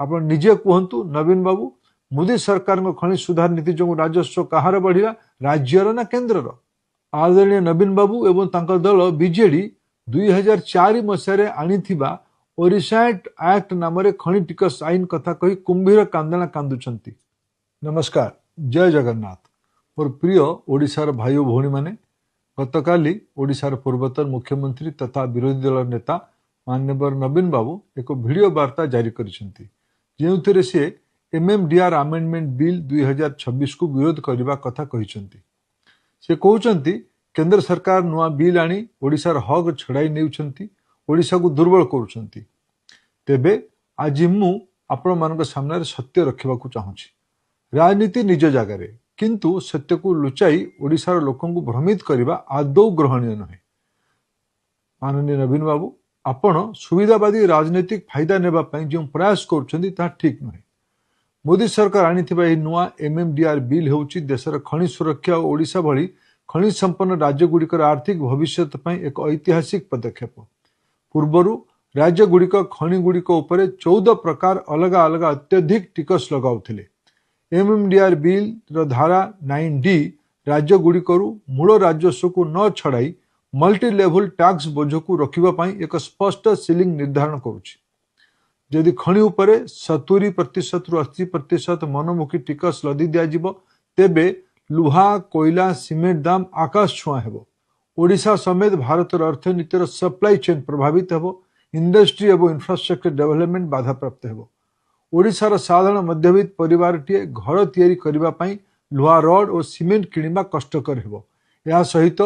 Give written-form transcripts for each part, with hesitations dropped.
आपण निजे कहतु नवीन बाबू मोदी सरकार खनि सुधार नीति जो राजस्व कहार बढ़िला राज्यर ना केन्द्रर। आदरणीय नवीन बाबू एवं तांकर दल बीजेडी 2004 मसीह आनिथिबा ओडिशा एक्ट नाम खनि टिकस आईन कथा कही कुंभीर कांदना कांदुचंती। नमस्कार, जय जगन्नाथ। मोर प्रिय ओडिशार भाई और भौणी माने गतकाली ओडिशार पूर्वतन मुख्यमंत्री तथा विरोधी दल नेता माननीय नवीन बाबू एक वीडियो वार्ता जारी करिसेंती जेउथिरे से एमएमडीआर अमेंडमेंट बिल 2026 को विरोध करने कथा कहिसेंती। से कहउचंती केंद्र सरकार नुआ बिल आनी ओडिशार हक छड़ाई नेउछंती, ओडिशा को दुर्बल करूछंती। तेबे आज मु आपण मानक सामने सत्य रखिबाकू चाहूची। राजनीति निज जगार किंतु सत्य को लुचाई ओडिशार लोकंकु भ्रमित करने आदौ ग्रहणीय नहे। माननीय नवीन बाबू आपण सुविधावादी राजनीतिक फायदा नेबा पई जो प्रयास करूछंती ता ठीक नहे। मोदी सरकार आनिथिबा ए नुआ एमएमडीआर बिल हेउची देशर खनि सुरक्षा और ओडिशा भली खनि संपन्न राज्य गुड़िकर आर्थिक भविष्य एक ऐतिहासिक पदक्षेप। पूर्वरु राज्य गुड़िक खनि गुड़िक उपरे 14 प्रकार अलग अलग अत्यधिक टिकस लगाउथिले। एमएमडीआर बिल धारा 9D राज्य गुड़िकरू मूल राजस्व को न छड़ाई मल्टी लेवल टैक्स बोझ को रखिबा पई एक स्पष्ट सीलिंग निर्धारण करुछि। यदि खनि उपरे 70% रु 80% मनमुखी टिकस लदी दिया तेबे लुहा कोयला सिमेंट दाम आकाश छुआ हेबो। ओडिशा समेत भारत अर्थनीतिर सप्लाई चेन प्रभावित हेबो। इंडस्ट्री एवं इंफ्रास्ट्रक्चर डेवलपमेंट बाधा प्राप्त हेबो। ओडिशार साधारण मध्यवित्त परिवारटीए घर तैयारी करिबा पई लुहा रड और सिमेंट किनिबा कष्टकर हेबो। या सहित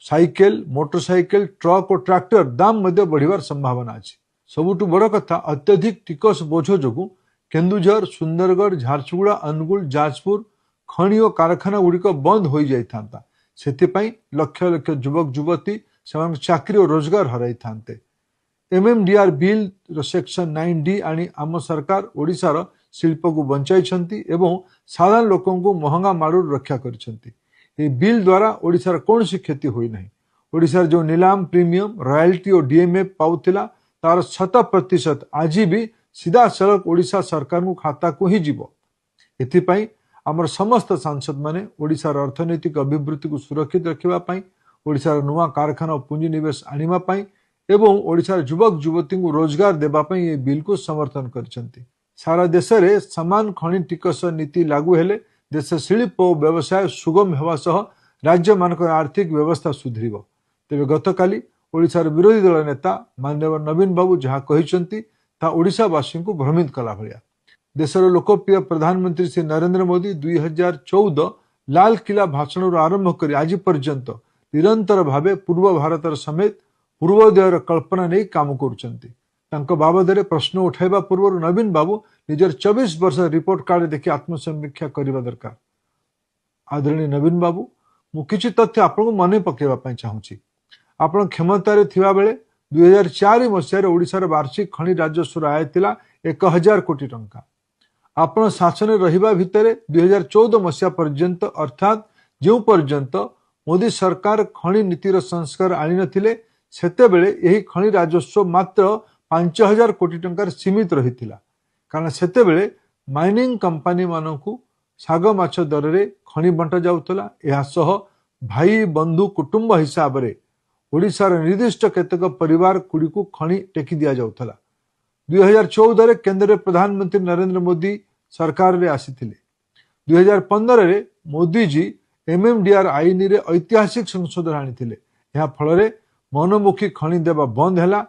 साइकेल, मोटरसाइकेल, ट्रक और ट्रैक्टर दाम मध्य बढ़िबार संभावना अछि। सबुठु बड़ कथा अत्यधिक टिकस बोझ जोगु केन्दुझर, सुंदरगढ़, झारसुगुड़ा, अनुगुल, जाजपुर खनि और कारखाना गुड़िक बंद हो जाता। सेथिपाई लक्ष लक्ष युवक युवती से चाकरी और रोजगार हराई थांते। एमएमडीआर बिल सेक्शन 9D आनी आम सरकार ओडिशार शिल्प को बंचाई एवं साधारण लोकों को महंगा माड़ू रक्षा करिसेंती। ए बिल द्वारा ओडिशार कौन सी क्षति हुई नहीं। ओडिशार जो नीलाम प्रीमियम रॉयल्टी और डीएमएफ पाउथिला तार 100% आज भी सीधा सड़क ओडिशा सरकार को खाता को ही जीव। एथिपाई आमर समस्त सांसद माने ओडिशार अर्थनैतिक अभिवृद्धि को सुरक्षित रखिबा पई, ओडिशार नुआ कारखाना पुंजी निवेश आनिबा पई एवं ओडिशार युवक युवती को रोजगार देबा पई ए बिल को समर्थन करछंती। सारा देश रे समान खनि टिकस नीति लागू हेले देश शिल्प और व्यवसाय सुगम हेबा सह राज्य मानक आर्थिक व्यवस्था सुधरिबो। तेबे गतकाली ओडिशार विरोधी दल नेता माननीय नवीन बाबू जहाँ कहिसेंती ता ओडिशावासी को भ्रमित कला भलिया। देशर लोकप्रिय प्रधानमंत्री श्री नरेंद्र मोदी 2014 लाल किला भाषण आरंभ कर आज पर्यंत निरंतर भावे पूर्व भारतर समेत पूर्वोदयर कल्पना नहीं काम करुचंती। तांको बाबदरे प्रश्न उठाइबा पूर्व नवीन बाबू निजर 24 वर्ष रिपोर्ट कार्ड देखि आत्मसमीक्षा करबा दरकार। आदरणीय नवीन बाबू मु किछि तथ्य आपको मने पकेबा पई चाहूची। आपण क्षमतार थिबा बेले 2004 मसीह ओडिशार वार्षिक खनि राजस्व आय थिला 1000 कोटी टंका। आपण शासन रहिबा भितरे 2014 मसीहा पर्यंत अर्थात जो पर्यंत मोदी सरकार खनि नीतिर संस्कार आनी नथिले सेते बेले एही खनि राजस्व मात्र 5000 कोटी टंकार सीमित रहिथिला। कारण सेते बेले माइनिंग कंपनी मानकु साग माछ दर रे खनि बंटा जाउतला। एहा सह भाई बंधु कुटुंब हिसाब रे ओडिशार निर्दिष्ट केतक परिवार गुड़ी को खनि टेकी दिया जाउथला। 2014 रे केंद्र प्रधानमंत्री नरेंद्र मोदी सरकार रे आसीथिले। 2015 रे मोदी जी एमएमडीआर आईन रे ऐतिहासिक संशोधन आनिथिले। या फल रे मनमुखी खनि देबा बंद हैला।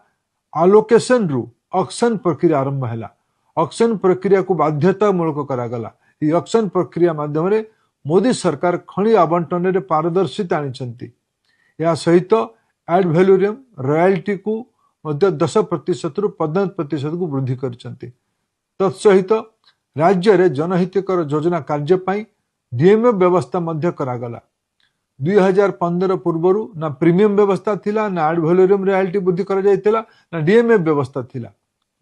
आलोकेशन रु ऑक्शन प्रक्रिया आरंभ हैला। ऑक्शन प्रक्रिया को बाध्यतामूलक करागला। ई ऑक्शन प्रक्रिया माध्यम रे मोदी सरकार खनि आवंटन रे पारदर्शिता आनिछंती। या सहित एड वैल्यूरियम रॉयल्टी को 10% रु 15% को वृद्धि करछंती। तत्सहित राज्य रे जनहितकर योजना कार्य पाई डीएमएफ व्यवस्था मध्य करागला। 2015 पूर्वरु ना प्रीमियम व्यवस्था थिला ना एड वैल्यूरियम रॉयल्टी वृद्धि करा जायतिला ना डीएमएफ व्यवस्था थिला।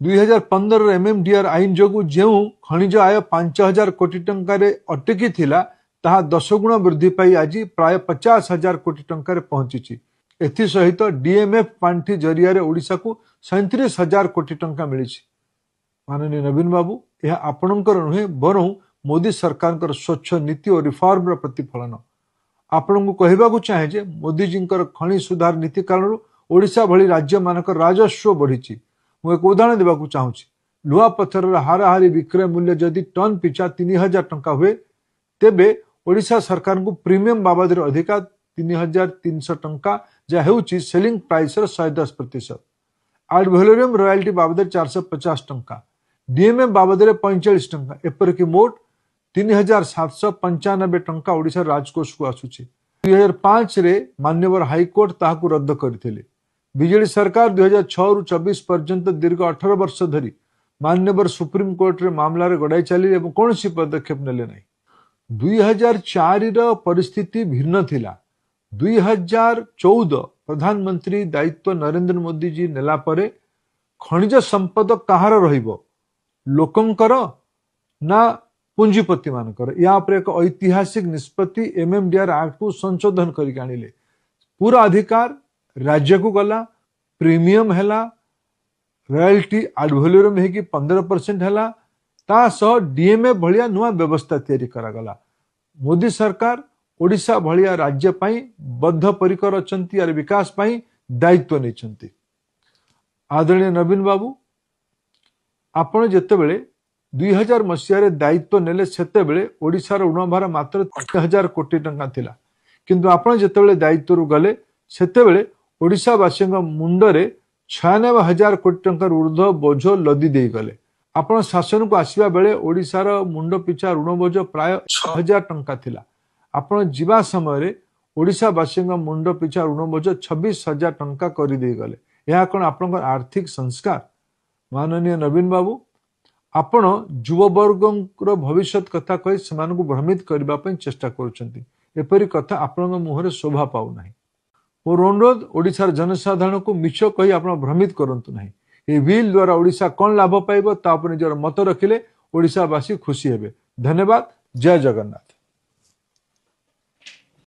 2015 एमएमडीआर आईन जोगु जेउ खनिज आय 5000 कोटी टंका रे अटकी थिला ताहा 10 गुण वृद्धि पाई आज प्राय 50,000 कोटी टंका रे पहुंची। एथि सहित डीएमएफ पांठी जरिया रे ओडिशा को 37,000 कोटी टंका मिली। माननीय नवीन बाबू यह आपणकर नुहे बरं मोदी सरकार स्वच्छ नीति और रिफॉर्म प्रतिफलन। आपण को कहवाक चाहे जे मोदीजी खनि सुधार नीति कारण ओडिशा भली राज्य मानक राजस्व बढ़ी। मु एक उदाहरण देवाक चाहूँगी। लुहा पत्थर हाराहारी विक्रय मूल्य जदि टन पिछा 3000 टंका हुए तेबे ओडिशा सरकार को प्रीमियम बाबद अधिका 3300 टंका जहाँ होची सेलिंग प्राइस 110%। एड वैलोरियम रॉयल्टी बाबद 450 टंका, डीएमए बाबद 45 टंका, एपरिक मोट 3795 टंका ओडिशा राजकोष को आसुची। 2005 रे मान्यवर हाईकोर्ट ताहाकु रद्द करथिले। बीजेडी सरकार 2006 रु 24 पर्यंत दीर्घ 18 वर्ष धरी मान्यवर सुप्रीम कोर्ट रे मामला रे गड़ाई चली एवं कौनसी पदक्षेप नेले नहीं। 2004 रो परिस्थिति भिन्न थिला। 2014 प्रधानमंत्री दायित्व नरेंद्र मोदी जी नेला परे खनिज संपद कहार रहिबो, लोकंकर ना पुंजीपति मानकर। या पर एक ऐतिहासिक निष्पत्ति एमएमडीआर एक्ट को संशोधन करके आनिले। पूरा अधिकार राज्य को गला, प्रीमियम हैला, रॉयल्टी एड वैलोरियम है कि 15% हैला, ता सह डीएमए भलिया नुआ व्यवस्था तैयारी करागला। मोदी सरकार ओडिशा भलिया राज्य पाई बद्ध परिकर अछंती और विकास पाई दायित्व नेछंती। आदरणीय नवीन बाबू, आपण जेतेबेले 2000 मसीह दायित्व नेले सेतेबेले ओडिशार ऋणभार मात्र 3000 कोटी टंका थिला। किंतु आपण जेतेबेले दायित्व रु गले सेतेबेले ओडिशावासी मुंडरे 96,000 कोटी टंकार ऊर्ध्व बोझ लदी दे गले। आपण शासन को आसीबा बेले ओडिशार मुंड पिछा ऋण बोझ प्राय 6000 टंका थिला। आपण जीवा समय ओडिशावासी मुंड पिछा ऋण बोझ 26,000 टंका कर दे गले। यह कौन आपण आर्थिक संस्कार? माननीय नवीन बाबू, आपण युववर्ग भविष्य कथा कही से भ्रमित करने चेष्टा करुछंती। एपरी कथा आपण मुहरे शोभा पाऊ नहीं। मोर अनुरोध, ओडिशार जनसाधारण को मिछ कही आप भ्रमित करंतु नहीं। ये बिल द्वारा ओडिशा कौन लाभ पाइब ता निजर मत रखिले ओडिशावासी खुशी हेबे। धन्यवाद। जय जगन्नाथ।